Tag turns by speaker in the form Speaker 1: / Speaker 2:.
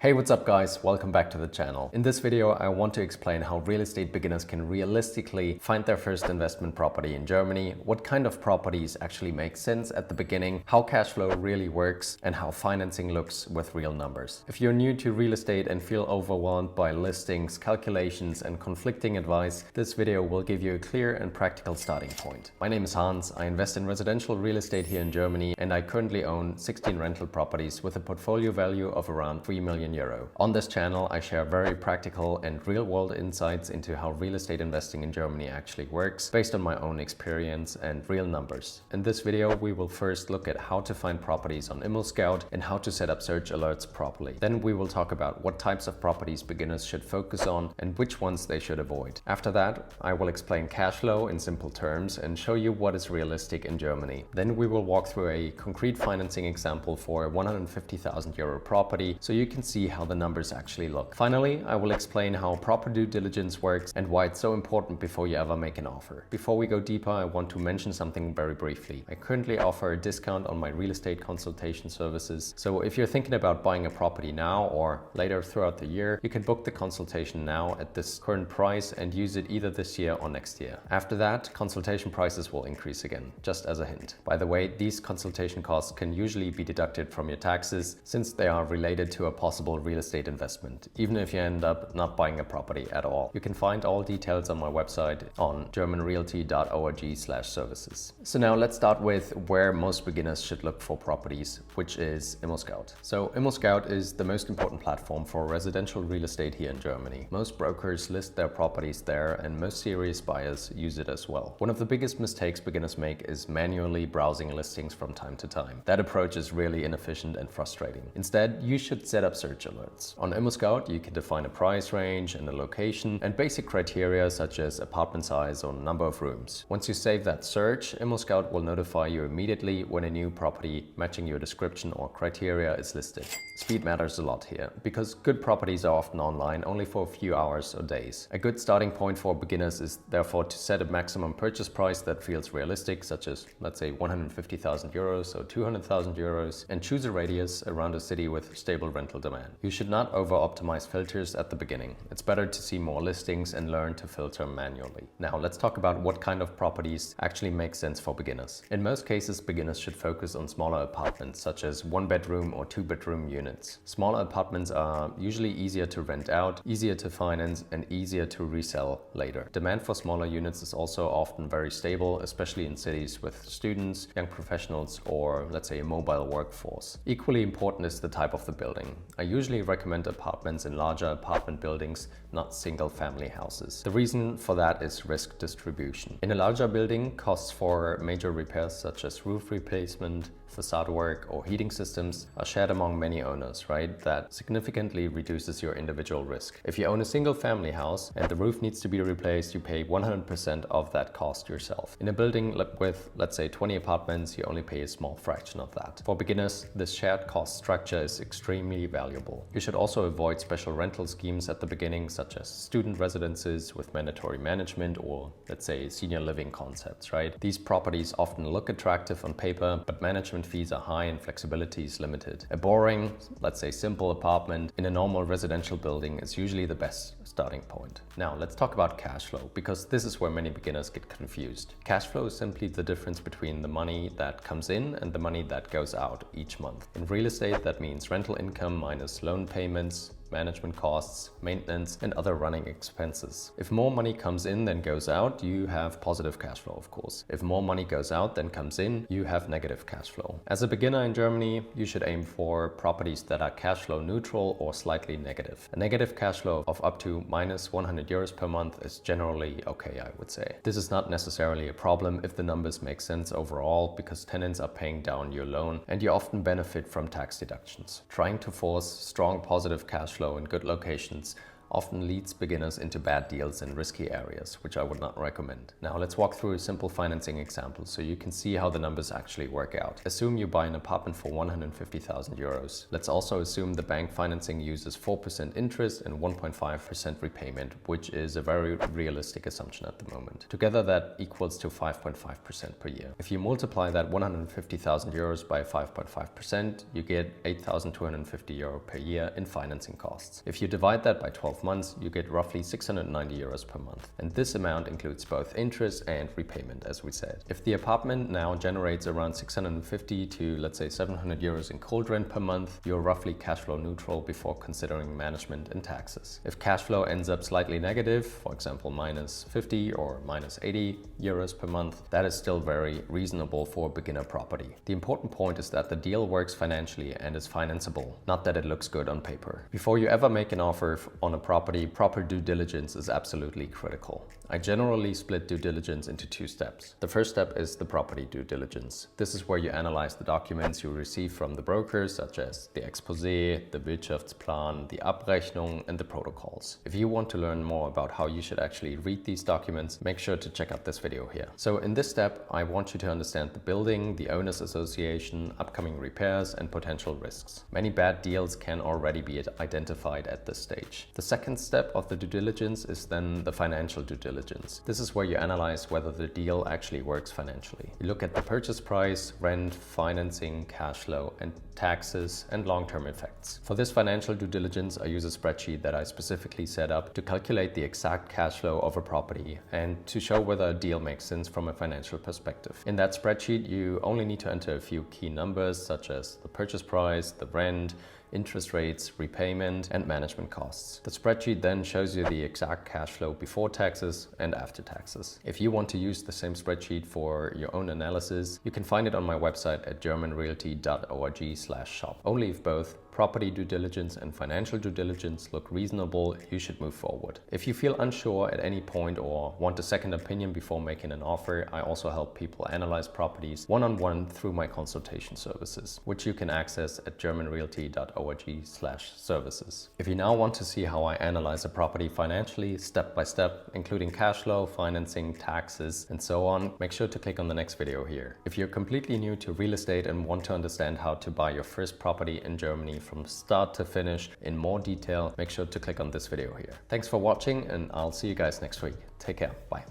Speaker 1: Hey, what's up guys? Welcome back to the channel. In this video, I want to explain how real estate beginners can realistically find their first investment property in Germany, what kind of properties actually make sense at the beginning, how cash flow really works, and how financing looks with real numbers. If you're new to real estate and feel overwhelmed by listings, calculations, and conflicting advice, this video will give you a clear and practical starting point. My name is Hans, I invest in residential real estate here in Germany, and I currently own 16 rental properties with a portfolio value of around 3 million euro. On this channel, I share very practical and real-world insights into how real estate investing in Germany actually works, based on my own experience and real numbers. In this video, we will first look at how to find properties on Immoscout and how to set up search alerts properly. Then we will talk about what types of properties beginners should focus on and which ones they should avoid. After that, I will explain cash flow in simple terms and show you what is realistic in Germany. Then we will walk through a concrete financing example for a 150,000 euro property so you can see how the numbers actually look. Finally, I will explain how proper due diligence works and why it's so important before you ever make an offer. Before we go deeper, I want to mention something very briefly. I currently offer a discount on my real estate consultation services. So if you're thinking about buying a property now or later throughout the year, you can book the consultation now at this current price and use it either this year or next year. After that, consultation prices will increase again, just as a hint. By the way, these consultation costs can usually be deducted from your taxes since they are related to a possible real estate investment, even if you end up not buying a property at all. You can find all details on my website on germanrealty.org/services. So now let's start with where most beginners should look for properties, which is Immoscout. So Immoscout is the most important platform for residential real estate here in Germany. Most brokers list their properties there and most serious buyers use it as well. One of the biggest mistakes beginners make is manually browsing listings from time to time. That approach is really inefficient and frustrating. Instead, you should set up search alerts. On Immoscout, you can define a price range and a location and basic criteria such as apartment size or number of rooms. Once you save that search, Immoscout will notify you immediately when a new property matching your description or criteria is listed. Speed matters a lot here, because good properties are often online only for a few hours or days. A good starting point for beginners is therefore to set a maximum purchase price that feels realistic, such as, let's say, 150,000 euros or 200,000 euros, and choose a radius around a city with stable rental demand. You should not over-optimize filters at the beginning. It's better to see more listings and learn to filter manually. Now let's talk about what kind of properties actually make sense for beginners. In most cases, beginners should focus on smaller apartments, such as 1-bedroom or 2-bedroom units. Smaller apartments are usually easier to rent out, easier to finance, and easier to resell later. Demand for smaller units is also often very stable, especially in cities with students, young professionals, or let's say a mobile workforce. Equally important is the type of the building. I usually recommend apartments in larger apartment buildings, not single-family houses. The reason for that is risk distribution. In a larger building, costs for major repairs such as roof replacement, facade work, or heating systems are shared among many owners, right? That significantly reduces your individual risk. If you own a single-family house and the roof needs to be replaced, you pay 100% of that cost yourself. In a building with, let's say, 20 apartments, you only pay a small fraction of that. For beginners, this shared cost structure is extremely valuable. You should also avoid special rental schemes at the beginning, such as student residences with mandatory management or, let's say, senior living concepts, right? These properties often look attractive on paper, but management fees are high and flexibility is limited. A boring, let's say simple apartment in a normal residential building is usually the best starting point. Now let's talk about cash flow, because this is where many beginners get confused. Cash flow is simply the difference between the money that comes in and the money that goes out each month. In real estate, that means rental income minus loan payments, management costs, maintenance, and other running expenses. If more money comes in than goes out, you have positive cash flow, of course. If more money goes out than comes in, you have negative cash flow. As a beginner in Germany, you should aim for properties that are cash flow neutral or slightly negative. A negative cash flow of up to minus 100 euros per month is generally okay, I would say. This is not necessarily a problem if the numbers make sense overall, because tenants are paying down your loan and you often benefit from tax deductions. Trying to force strong positive cash flow in good locations often leads beginners into bad deals in risky areas, which I would not recommend. Now let's walk through a simple financing example so you can see how the numbers actually work out. Assume you buy an apartment for 150,000 euros. Let's also assume the bank financing uses 4% interest and 1.5% repayment, which is a very realistic assumption at the moment. Together that equals to 5.5% per year. If you multiply that 150,000 euros by 5.5%, you get 8,250 euro per year in financing costs. If you divide that by 12 months, you get roughly 690 euros per month. And this amount includes both interest and repayment, as we said. If the apartment now generates around 650 to, let's say, 700 euros in cold rent per month, you're roughly cash flow neutral before considering management and taxes. If cash flow ends up slightly negative, for example, minus 50 or minus 80 euros per month, that is still very reasonable for a beginner property. The important point is that the deal works financially and is financeable, not that it looks good on paper. Before you ever make an offer on a property, proper due diligence is absolutely critical. I generally split due diligence into two steps. The first step is the property due diligence. This is where you analyze the documents you receive from the brokers, such as the Exposé, the Wirtschaftsplan, the Abrechnung, and the protocols. If you want to learn more about how you should actually read these documents, make sure to check out this video here. So in this step, I want you to understand the building, the owners association, upcoming repairs, and potential risks. Many bad deals can already be identified at this stage. The second step of the due diligence is then the financial due diligence. This is where you analyze whether the deal actually works financially. You look at the purchase price, rent, financing, cash flow, and taxes, and long-term effects. For this financial due diligence, I use a spreadsheet that I specifically set up to calculate the exact cash flow of a property and to show whether a deal makes sense from a financial perspective. In that spreadsheet, you only need to enter a few key numbers such as the purchase price, the rent, interest rates, repayment, and management costs. The spreadsheet then shows you the exact cash flow before taxes and after taxes. If you want to use the same spreadsheet for your own analysis, you can find it on my website at germanrealty.org/shop. Only if both property due diligence and financial due diligence look reasonable, you should move forward. If you feel unsure at any point or want a second opinion before making an offer, I also help people analyze properties one-on-one through my consultation services, which you can access at germanrealty.org/services. If you now want to see how I analyze a property financially, step by step, including cash flow, financing, taxes, and so on, make sure to click on the next video here. If you're completely new to real estate and want to understand how to buy your first property in Germany from start to finish in more detail, make sure to click on this video here. Thanks for watching, and I'll see you guys next week. Take care. Bye.